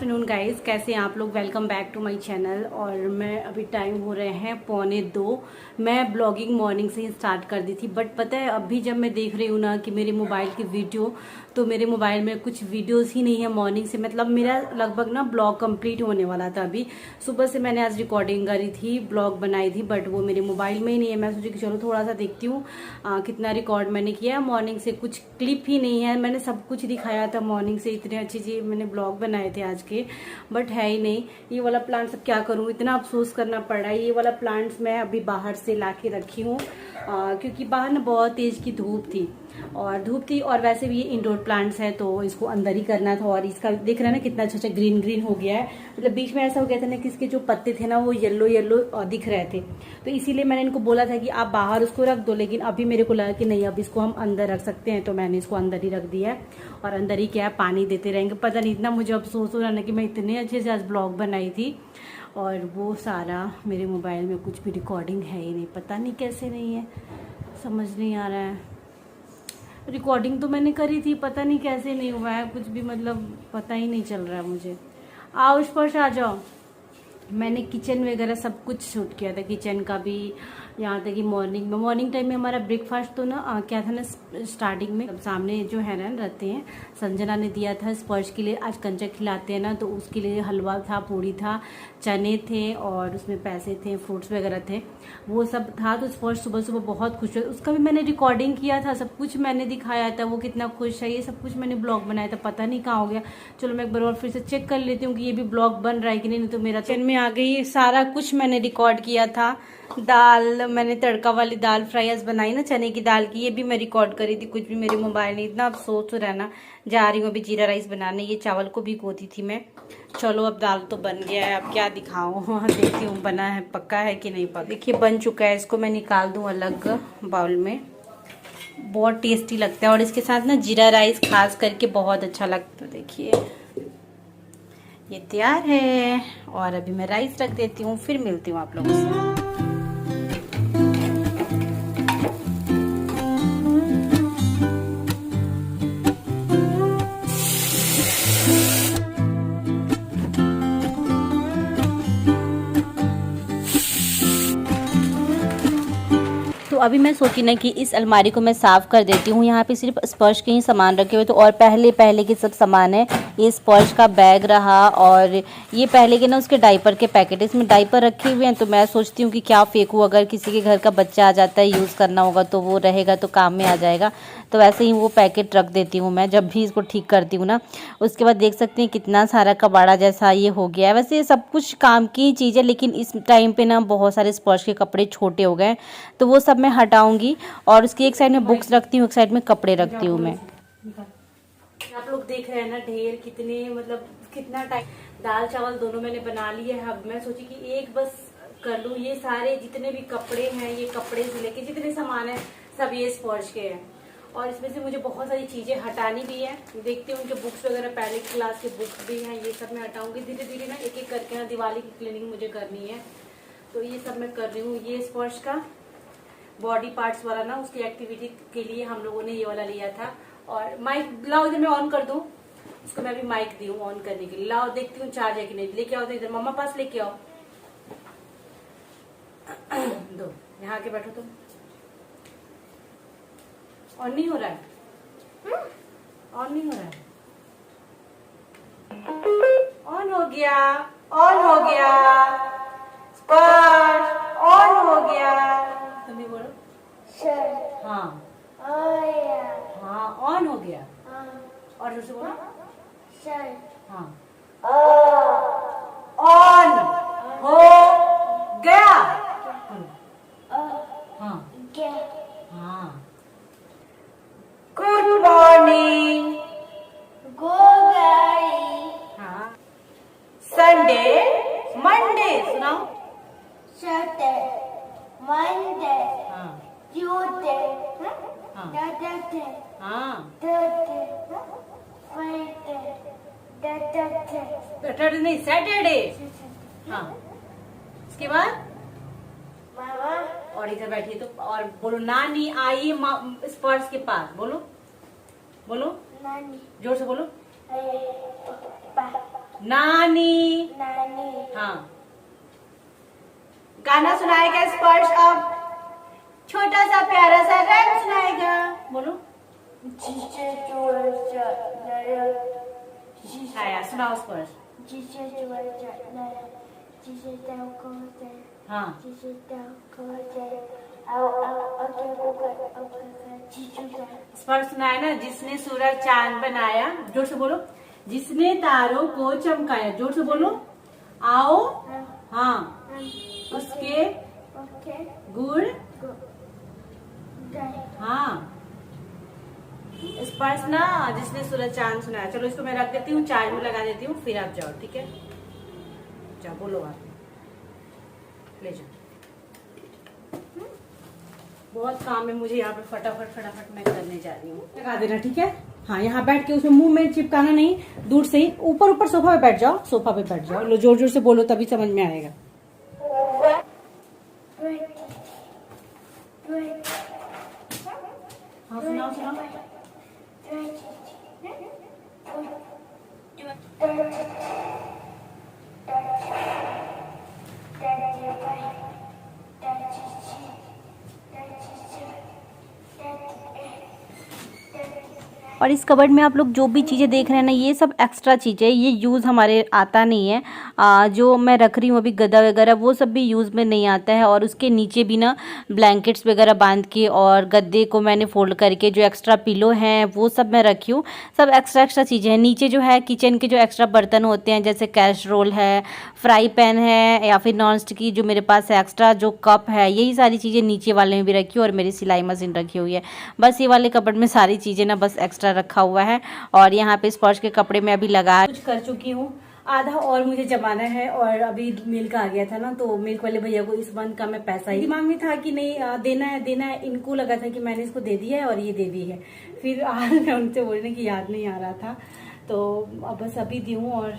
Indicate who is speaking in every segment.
Speaker 1: Afternoon guys, कैसे हैं आप लोग। Welcome back to my channel. और मैं अभी टाइम हो रहे हैं 1:45। मैं ब्लॉगिंग मॉर्निंग से ही स्टार्ट कर दी थी, बट पता है अभी जब मैं देख रही हूँ ना कि मेरे मोबाइल की वीडियो, तो मेरे मोबाइल में कुछ वीडियोस ही नहीं है मॉर्निंग से। मतलब मेरा लगभग ना ब्लॉग कंप्लीट होने वाला था। अभी सुबह से मैंने आज रिकॉर्डिंग करी थी, ब्लॉग बनाई थी, बट वो मेरे मोबाइल में ही नहीं है। मैं सोची कि चलो थोड़ा सा देखती हूँ कितना रिकॉर्ड मैंने किया है। मॉर्निंग से कुछ क्लिप ही नहीं है। मैंने सब कुछ दिखाया था मॉर्निंग से, इतने अच्छी चीज मैंने ब्लॉग बनाए थे आज के, बट है ही नहीं। ये वाला प्लांट सब क्या करूँ, इतना अफसोस करना पड़ रहा है। ये वाला प्लांट्स मैं अभी बाहर से ला के रखी हूँ क्योंकि बाहर ना बहुत तेज की धूप थी, और वैसे भी ये इंडोर प्लांट्स है तो इसको अंदर ही करना था। और इसका देख रहे हैं ना कितना अच्छा अच्छा ग्रीन ग्रीन हो गया है। मतलब बीच में ऐसा हो गया था ना कि इसके जो पत्ते थे ना वो येलो येलो दिख रहे थे, तो इसीलिए मैंने इनको बोला था कि आप बाहर उसको रख दो, लेकिन अभी मेरे को लगा कि नहीं, अब इसको हम अंदर रख सकते हैं, तो मैंने इसको अंदर ही रख दिया है। और अंदर ही क्या है, पानी देते रहेंगे। पता नहीं, इतना मुझे अफसोस हो रहा ना कि मैं इतने अच्छे से आज ब्लॉग बनाई थी और वो सारा मेरे मोबाइल में कुछ भी रिकॉर्डिंग है ही नहीं। पता नहीं कैसे नहीं है, समझ नहीं आ रहा है। रिकॉर्डिंग तो मैंने करी थी, पता नहीं कैसे नहीं हुआ है कुछ भी, मतलब पता ही नहीं चल रहा है मुझे। आओ स्पर्श आ जाओ। मैंने किचन वगैरह सब कुछ शूट किया था, किचन का भी, यहाँ तक कि मॉर्निंग टाइम में हमारा ब्रेकफास्ट तो ना क्या था ना, स्टार्टिंग में सामने जो है ना रहते हैं, संजना ने दिया था स्पर्श के लिए। आज कंचा खिलाते हैं ना, तो उसके लिए हलवा था, पूड़ी था, चने थे और उसमें पैसे थे, फ्रूट्स वगैरह थे, वो सब था। तो स्पर्श सुबह सुबह बहुत खुश हुआ। उसका भी मैंने रिकॉर्डिंग किया था, सब कुछ मैंने दिखाया था, वो कितना खुश है। ये सब कुछ मैंने ब्लॉग बनाया था, पता नहीं कहाँ हो गया। चलो मैं एक बार और फिर से चेक कर लेती हूँ कि ये भी ब्लॉग बन रहा है कि नहीं। तो मेरा किचन में आ गई, सारा कुछ मैंने रिकॉर्ड किया था। दाल मैंने तड़का वाली दाल फ्राई आज बनाई ना, चने की दाल की, ये भी मैं रिकॉर्ड करी थी। कुछ भी मेरे मोबाइल में, इतना अफसोस हो रहा है ना। जा रही हूँ अभी जीरा राइस बनाने, ये चावल को भी भिगोती थी मैं। चलो अब दाल तो बन गया है, अब क्या दिखाऊं। देखती हूँ बना है, पक्का है कि नहीं पका। देखिए बन चुका है, इसको मैं निकाल दूँ अलग बाउल में। बहुत टेस्टी लगता है और इसके साथ ना जीरा राइस खास करके बहुत अच्छा लगता है। देखिए ये तैयार है और अभी मैं राइस रख देती हूँ, फिर मिलती हूँ आप लोगों से। तो अभी मैं सोची ना कि इस अलमारी को मैं साफ़ कर देती हूँ। यहाँ पे सिर्फ स्पर्श के ही सामान रखे हुए, तो और पहले के सब सामान है। ये स्पर्श का बैग रहा और ये पहले के ना उसके डाइपर के पैकेट, इसमें डाइपर रखे हुए हैं। तो मैं सोचती हूँ कि क्या फेंकूँ, अगर किसी के घर का बच्चा आ जाता है, यूज़ करना होगा तो वो रहेगा तो काम में आ जाएगा। तो वैसे ही वो पैकेट रख देती हूँ मैं जब भी इसको ठीक करती हूँ ना। उसके बाद देख सकते हैं कितना सारा कबाड़ा जैसा ये हो गया है। वैसे ये सब कुछ काम की चीज़ है, लेकिन इस टाइम पे ना बहुत सारे स्पर्श के कपड़े छोटे हो गए, तो वो सब मैं हटाऊंगी। और उसकी एक साइड में बुक्स रखती हूँ, एक साइड में कपड़े रखती हूँ मैं। आप लोग देख रहे हैं ना ढेर कितने, मतलब कितना टाइम। दाल चावल दोनों मैंने बना लिए है। अब मैं सोची कि एक बस कर लूँ। ये सारे जितने भी कपड़े हैं, ये कपड़े से लेके जितने सामान है सब ये स्पर्श के हैं, और इसमें से मुझे बहुत सारी चीजें हटानी भी है। देखती हूँ उनके बुक्स वगैरह, पहले क्लास के बुक्स भी हैं, ये सब मैं हटाऊंगी धीरे धीरे ना, एक एक करके ना। दिवाली की क्लीनिंग मुझे करनी है, तो ये सब मैं कर रही हूँ। ये स्पर्श का बॉडी पार्ट्स वाला ना, उसकी एक्टिविटी के लिए हम लोगों ने ये वाला लिया था। और माइक लाओ, इधर मैं ऑन कर दूं उसको। मैं भी माइक दी हूँ ऑन करने के लिए। लाओ देखती हूँ चार्ज है कि नहीं। लेके आओ तो इधर मम्मा पास लेके आओ। दो, यहाँ आके बैठो तुम। ऑन नहीं हो रहा है, ऑन नहीं हो रहा है। ऑन हो गया, ऑन हो गया, स्पर्श ऑन हो गया। तुम भी बोलो हाँ, हाँ ऑन हो गया। और जोर से बोलो हाँ, ऑन हो गया। हाँ हाँ, गुड मॉर्निंग। हाँ, संडे मंडे सुनाओ।
Speaker 2: मंडे
Speaker 1: हाँ
Speaker 2: ट्यूसडे
Speaker 1: हाँ
Speaker 2: वेडनेसडे
Speaker 1: हाँ,
Speaker 2: थर्सडे फ्राइडे
Speaker 1: सैटरडे नहीं, सैटरडे। हाँ, इसके बाद
Speaker 2: मामा
Speaker 1: और इधर बैठिए तो, और बोलो नानी आई स्पर्श के पास। बोलो बोलो
Speaker 2: नानी
Speaker 1: जोर से बोलो।
Speaker 2: पापा
Speaker 1: नानी।
Speaker 2: नानी।
Speaker 1: हाँ, गाना सुनाएगा स्पर्श अब, छोटा सा प्यारा सा रैप सुनाएगा। बोलो।
Speaker 2: जिसे चुवरचा नया,
Speaker 1: आया, सुनाओ स्पर्श।
Speaker 2: जिसे चुवरचा नया, जिसे ताऊ को से,
Speaker 1: हाँ,
Speaker 2: जिसे ताऊ को से, आओ अके को जीजू का।
Speaker 1: स्पर्श सुनाया ना, जिसने सूरज चांद बनाया, जोर से बोलो। जिसने तारों को चमकाया, जोर से बोलो। आओ, हाँ, उसके
Speaker 2: ओके
Speaker 1: गुड़,
Speaker 2: गाय।
Speaker 1: हाँ। स्पर्श ना, जिसने सूरज चांद सुनाया। चलो इसको मैं रख देती हूँ, चार्ज में लगा देती हूँ, फिर आप जाओ, ठीक है? जाओ, बोलो आप, ले जाओ। बहुत काम है मुझे यहाँ पे, फटाफट मैं करने जा रही हूँ। लगा देना, ठीक है? हाँ, यहाँ बैठ के उसमें मुंह में चिपकाना नहीं, दूर से ही। ऊपर सोफा पे बैठ जाओ, सोफा पे बैठ जाओ। लो, जोर जोर से बोलो, तभी समझ में आएगा। हाँ, सुनाओ सुनाओ। और इस कबर्ड में आप लोग जो भी चीज़ें देख रहे हैं ना, ये सब एक्स्ट्रा चीज़ें, ये यूज़ हमारे आता नहीं है। जो मैं रख रही हूँ अभी गद्दा वगैरह, वो सब भी यूज़ में नहीं आता है। और उसके नीचे भी ना ब्लैंकेट्स वगैरह बांध के, और गद्दे को मैंने फोल्ड करके, जो एक्स्ट्रा पिलो हैं वो सब मैं रखी हूँ। सब एक्स्ट्रा चीज़ें हैं। नीचे जो है किचन के जो एक्स्ट्रा बर्तन होते हैं, जैसे कैसरोल है, फ्राई पैन है, या फिर नॉन स्टिक की जो मेरे पास है एक्स्ट्रा जो कप है, यही सारी चीज़ें नीचे वाले में भी रखी हूँ। और मेरी सिलाई मशीन रखी हुई है। बस ये वाले कबर्ड में सारी चीज़ें ना बस एक्स्ट्रा रखा हुआ है। और यहाँ पे स्पर्श के कपड़े में अभी लगा कुछ कर चुकी हूँ, आधा और मुझे जमाना है। और अभी मिल्क आ गया था ना, तो मिल्क वाले भैया को इस मंथ का मैं पैसा ही दिमाग में था कि नहीं देना है। इनको लगा था कि मैंने इसको दे दिया है और ये दे दी है। फिर आज मैं उनसे बोलने की याद नहीं आ रहा था, तो अब बस अभी दी हूँ। और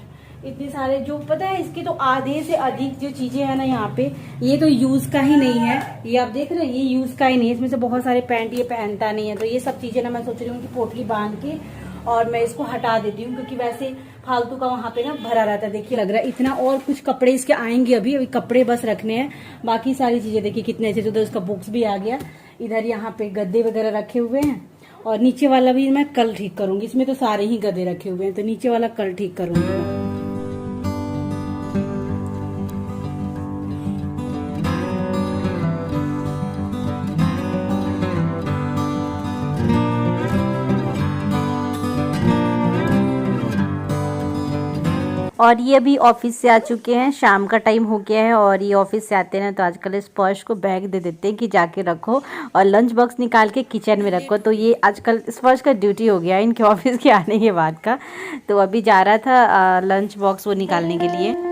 Speaker 1: इतने सारे जो पता है, इसके तो आधे से अधिक जो चीजें हैं ना यहाँ पे, ये तो यूज का ही नहीं है। ये आप देख रहे हैं, ये यूज का ही नहीं है। इसमें से बहुत सारे पैंट ये पहनता नहीं है। तो ये सब चीजें ना मैं सोच रही हूँ कि पोटली बांध के और मैं इसको हटा देती हूँ, क्योंकि वैसे फालतू का वहां पे ना भरा रहता है। देखिए लग रहा है इतना। और कुछ कपड़े इसके आएंगे, अभी कपड़े बस रखने हैं। बाकी सारी चीजें देखिए कितने अच्छे। उधर उसका बुक्स भी आ गया। इधर यहाँ पे गद्दे वगैरह रखे हुए हैं। और नीचे वाला भी मैं कल ठीक करूंगी। इसमें तो सारे ही गद्दे रखे हुए हैं, तो नीचे वाला कल ठीक करूंगी। और ये अभी ऑफिस से आ चुके हैं, शाम का टाइम हो गया है। और ये ऑफिस से आते हैं ना, तो आजकल स्पर्श को बैग दे देते हैं कि जाके रखो, और लंच बॉक्स निकाल के किचन में रखो। तो ये आजकल स्पर्श का ड्यूटी हो गया है इनके ऑफिस के आने के बाद का। तो अभी जा रहा था लंच बॉक्स वो निकालने के लिए।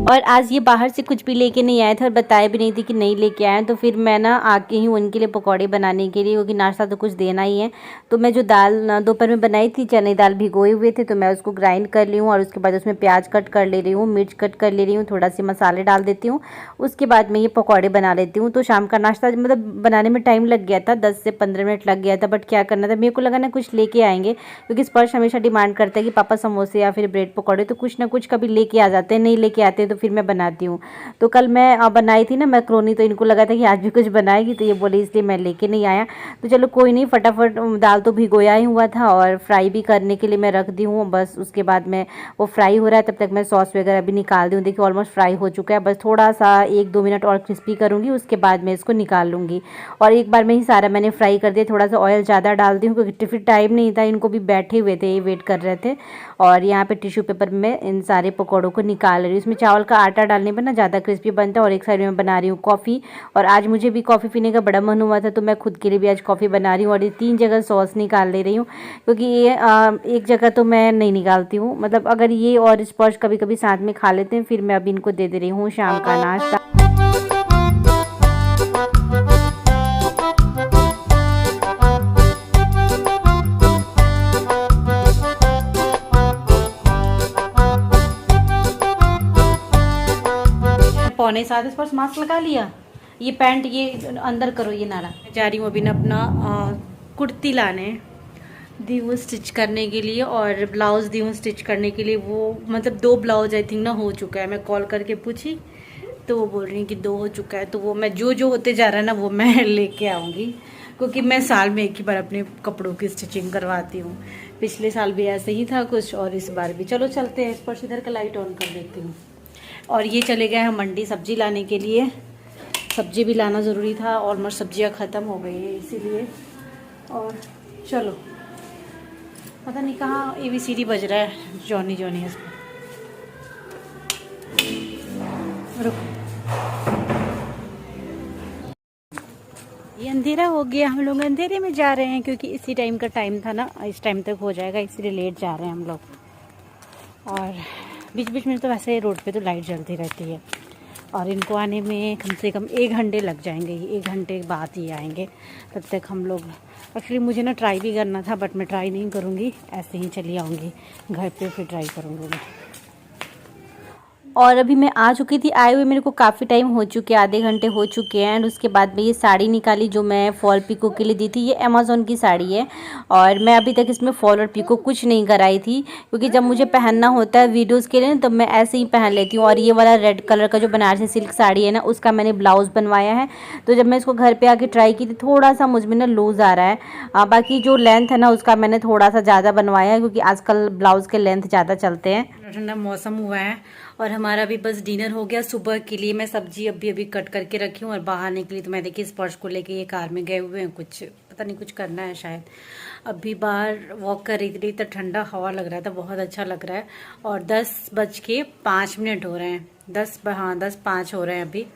Speaker 1: और आज ये बाहर से कुछ भी लेके नहीं आए थे और बताया भी नहीं थी कि नहीं लेके आए। तो फिर मैं ना आके ही उनके लिए पकौड़े बनाने के लिए, क्योंकि नाश्ता तो कुछ देना ही है। तो मैं जो दाल दोपहर में बनाई थी, चने दाल भिगोए हुए थे, तो मैं उसको ग्राइंड कर ली हूँ। और उसके बाद उसमें प्याज कट कर ले रही हूँ, मिर्च कट कर ले रही हूँ, थोड़ा सी मसाले डाल देती हूँ। उसके बाद मैं ये पकौड़े बना लेती हूँ। तो शाम का नाश्ता मतलब बनाने में टाइम लग गया था, 10 से 15 मिनट लग गया था। बट क्या करना था, मेरे को लगा ना कुछ लेके आएंगे, क्योंकि स्पर्श हमेशा डिमांड करता है कि पापा समोसे या फिर ब्रेड पकौड़े, तो कुछ ना कुछ कभी लेके आ जाते हैं। नहीं लेके आते तो फिर मैं बनाती हूँ। तो कल मैं बनाई थी ना मैक्रोनी, तो इनको लगा था कि आज भी कुछ बनाएगी, तो ये बोले इसलिए मैं लेके नहीं आया। तो चलो कोई नहीं, फटाफट दाल तो भिगोया ही हुआ था और फ्राई भी करने के लिए मैं रख दी हूँ। बस उसके बाद में वो फ्राई हो रहा है, तब तक मैं सॉस वगैरह भी निकाल दी हूँ। देखिए ऑलमोस्ट फ्राई हो चुका है, बस थोड़ा सा 1-2 मिनट और क्रिस्पी करूँगी, उसके बाद मैं इसको निकाल लूँगी। और एक बार में ही सारा मैंने फ्राई कर दिया। थोड़ा सा ऑयल ज़्यादा डाल दी हूँ, क्योंकि टिफिन टाइम नहीं था, इनको भी बैठे हुए थे, ये वेट कर रहे थे। और यहाँ पे टिश्यू पेपर में इन सारे पकौड़ों को निकाल रही हूँ। इसमें चावल का आटा डालने पर ना ज़्यादा क्रिस्पी बनता है। और एक साइड में बना रही हूँ कॉफ़ी, और आज मुझे भी कॉफ़ी पीने का बड़ा मन हुआ था तो मैं खुद के लिए भी आज कॉफ़ी बना रही हूँ। और ये 3 जगह सॉस निकाल ले रही हूँ, क्योंकि ये एक जगह तो मैं नहीं निकालती हूँ। मतलब अगर ये और स्पर्श कभी कभी साथ में खा लेते हैं, फिर मैं अभी इनको दे रही हूँ शाम का नाश्ता। पौने 7 इस पर मास्क लगा लिया। ये पैंट ये अंदर करो, ये नारा। जा रही हूँ अभी ना अपना कुर्ती लाने दी हूँ स्टिच करने के लिए, और ब्लाउज दी हूँ स्टिच करने के लिए। वो मतलब 2 ब्लाउज आई थिंक ना हो चुका है। मैं कॉल करके पूछी तो वो बोल रही हैं कि 2 हो चुका है। तो वो मैं जो होते जा रहा है ना वो मैं लेके आऊँगी, क्योंकि मैं साल में एक ही बार अपने कपड़ों की स्टिचिंग करवाती हूँ। पिछले साल भी ऐसे ही था कुछ, और इस बार भी। चलो चलते हैं, इस पर इधर का लाइट ऑन कर देती हूँ। और ये चले गए हैं मंडी सब्जी लाने के लिए। सब्जी भी लाना ज़रूरी था, ऑलमोस्ट सब्जियां ख़त्म हो गई है इसीलिए। और चलो, पता नहीं कहाँ ABCD बज रहा है, जॉनी जॉनी इसमें। रुको, ये अंधेरा हो गया, हम लोग अंधेरे में जा रहे हैं, क्योंकि इसी टाइम का टाइम था ना, इस टाइम तक हो जाएगा, इसलिए लेट जा रहे हैं हम लोग। और बीच बीच में तो वैसे रोड पे तो लाइट जलती रहती है, और इनको आने में कम से कम 1 घंटे लग जाएंगे। 1 घंटे बाद ही आएंगे, तब तक हम लोग। एक्चुअली मुझे ना ट्राई भी करना था, बट मैं ट्राई नहीं करूँगी, ऐसे ही चली आऊँगी घर पे, फिर ट्राई करूँगी मैं। और अभी मैं आ चुकी थी, आए हुए मेरे को काफ़ी टाइम हो चुके, आधे घंटे हो चुके हैं। एंड उसके बाद में ये साड़ी निकाली जो मैं फॉल पिको के लिए दी थी। ये अमेज़ॉन की साड़ी है, और मैं अभी तक इसमें फॉल और पिको कुछ नहीं कराई थी, क्योंकि जब मुझे पहनना होता है वीडियोज़ के लिए तब मैं ऐसे ही पहन लेती हूँ। और ये वाला रेड कलर का जो बनारसी सिल्क साड़ी है ना, उसका मैंने ब्लाउज़ बनवाया है। तो जब मैं इसको घर पर आके ट्राई की थी, थोड़ा सा मुझ में ना लूज़ आ रहा है। बाकी जो लेंथ है ना उसका मैंने थोड़ा सा ज़्यादा बनवाया है, क्योंकि आजकल ब्लाउज़ के लेंथ ज़्यादा चलते हैं। ठंडा मौसम हुआ है, और हमारा भी बस डिनर हो गया। सुबह के लिए मैं सब्जी अभी अभी कट करके रखी हूँ, और बाहर निकली तो मैं देखी स्पर्श को लेके ये कार में गए हुए हैं, कुछ पता नहीं कुछ करना है शायद। अभी बाहर वॉक कर रही थी तो ठंडा हवा लग रहा था, बहुत अच्छा लग रहा है। और 10:05 हो रहे हैं, 10:05 हो रहे हैं अभी।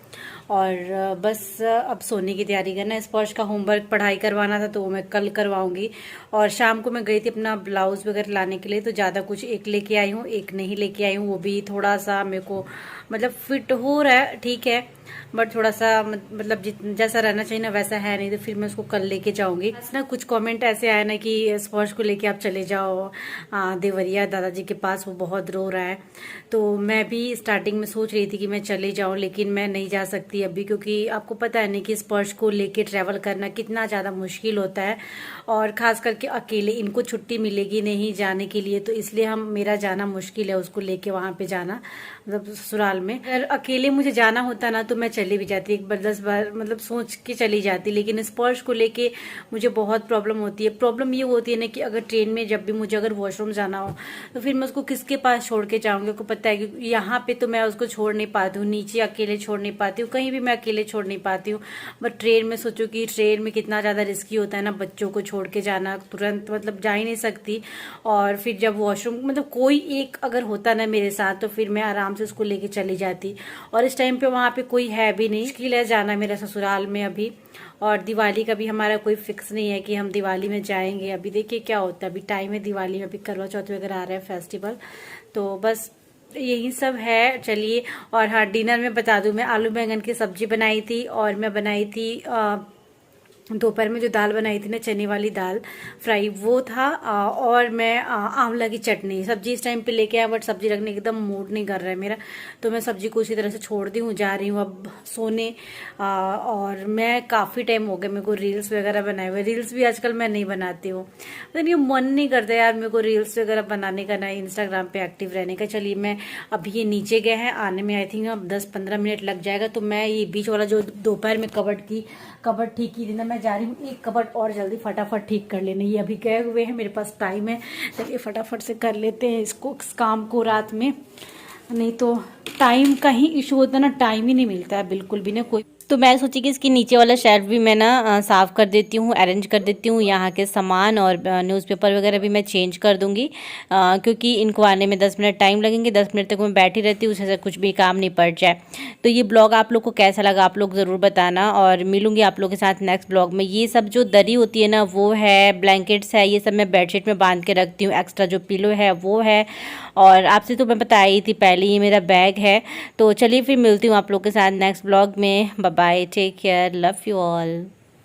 Speaker 1: और बस अब सोने की तैयारी करना। स्पर्श का होमवर्क पढ़ाई करवाना था तो वो मैं कल करवाऊंगी। और शाम को मैं गई थी अपना ब्लाउज वगैरह लाने के लिए, तो ज़्यादा कुछ एक लेके आई हूँ, एक नहीं लेके आई हूँ। वो भी थोड़ा सा मेरे को मतलब फिट हो रहा है, ठीक है, बट थोड़ा सा मतलब जैसा रहना चाहिए ना वैसा है नहीं, तो फिर मैं उसको कल लेके जाऊंगी। ना कुछ कमेंट ऐसे आए ना कि स्पर्श को लेके आप चले जाओ देवरिया दादाजी के पास, वो बहुत रो रहा है। तो मैं भी स्टार्टिंग में सोच रही थी कि मैं चले जाऊं, लेकिन मैं नहीं जा सकती अभी, क्योंकि आपको पता है ना कि स्पर्श को लेके ट्रैवल करना कितना ज़्यादा मुश्किल होता है, और खास करके अकेले। इनको छुट्टी मिलेगी नहीं जाने के लिए, तो इसलिए मेरा जाना मुश्किल है, उसको लेके वहां पे जाना, मतलब ससुराल में। अगर अकेले मुझे जाना होता ना तो मैं चली भी जाती, एक बार 10 बार मतलब सोच के चली जाती। लेकिन स्पर्श को लेके मुझे बहुत प्रॉब्लम होती है। प्रॉब्लम ये होती है ना कि अगर ट्रेन में जब भी मुझे अगर वॉशरूम जाना हो तो फिर मैं उसको किसके पास छोड़ के जाऊंगी। आपको पता है कि यहाँ पे तो मैं उसको छोड़ नहीं पाती हूँ, नीचे अकेले छोड़ नहीं पाती हूँ, कहीं भी मैं अकेले छोड़ नहीं पाती हूँ। बट ट्रेन में सोचो कि ट्रेन में कितना ज्यादा रिस्की होता है ना, बच्चों को छोड़ के जाना, तुरंत मतलब जा ही नहीं सकती। और फिर जब वॉशरूम मतलब कोई एक अगर होता ना मेरे साथ, तो फिर मैं आराम से उसको लेके चली जाती। और इस टाइम पे वहां पे कोई है भी नहीं, मुश्किल है जाना मेरा ससुराल में अभी। और दिवाली का भी हमारा कोई फिक्स नहीं है कि हम दिवाली में जाएंगे। अभी देखिए क्या होता है, अभी टाइम है दिवाली में, अभी करवा चौथ वगैरह आ रहा है फेस्टिवल, तो बस यही सब है। चलिए, और हाँ डिनर में बता दूं, मैं आलू बैंगन की सब्जी बनाई थी, और मैं बनाई थी दोपहर में जो दाल बनाई थी ना, चने वाली दाल फ्राई, वो था। और मैं आंवला की चटनी। सब्जी इस टाइम पे लेके आया, बट सब्जी रखने एकदम मूड नहीं कर रहा है मेरा, तो मैं सब्जी को उसी तरह से छोड़ दी हूँ। जा रही हूँ अब सोने। और मैं काफ़ी टाइम हो गया मेरे को रील्स वगैरह बनाए हुए। रील्स भी आजकल मैं नहीं बनाती हूँ, मतलब ये मन नहीं करता यार मेरे को रील्स वगैरह बनाने का, ना इंस्टाग्राम पे एक्टिव रहने का। चलिए, मैं अभी ये नीचे गए हैं, आने में आई थिंक अब 10-15 मिनट लग जाएगा। तो मैं ये बीच वाला जो दोपहर में कबर्ड ठीक की थी ना, मैं जा रही हूँ एक कबर्ड और जल्दी फटाफट ठीक कर लेने। ये अभी गए हुए हैं, मेरे पास टाइम है, चलिए फटाफट से कर लेते हैं इस काम को रात में, नहीं तो टाइम का ही इशू होता है ना, टाइम ही नहीं मिलता है बिल्कुल भी ना। कोई तो मैं सोची कि इसकी नीचे वाला शेल्फ भी मैं ना साफ़ कर देती हूँ, अरेंज कर देती हूँ। यहाँ के सामान और न्यूज़पेपर वगैरह भी मैं चेंज कर दूँगी, क्योंकि इनको आने में 10 मिनट टाइम लगेंगे। 10 मिनट तक मैं बैठी रहती हूँ, उससे से कुछ भी काम नहीं पड़ जाए। तो ये ब्लॉग आप लोग को कैसा लगा आप लोग ज़रूर बताना, और मिलूँगी आप लोगों के साथ नेक्स्ट ब्लॉग में। ये सब जो दरी होती है ना, वो है, ब्लैंकेट्स है, ये सब मैं बेडशीट में बांध के रखती हूँ। एक्स्ट्रा जो पिलो है वो है, और आपसे तो मैं बताई थी पहले, ये मेरा बैग है। तो चलिए फिर मिलती हूँ आप लोग के साथ नेक्स्ट ब्लॉग में। Bye bye, take care, love you all.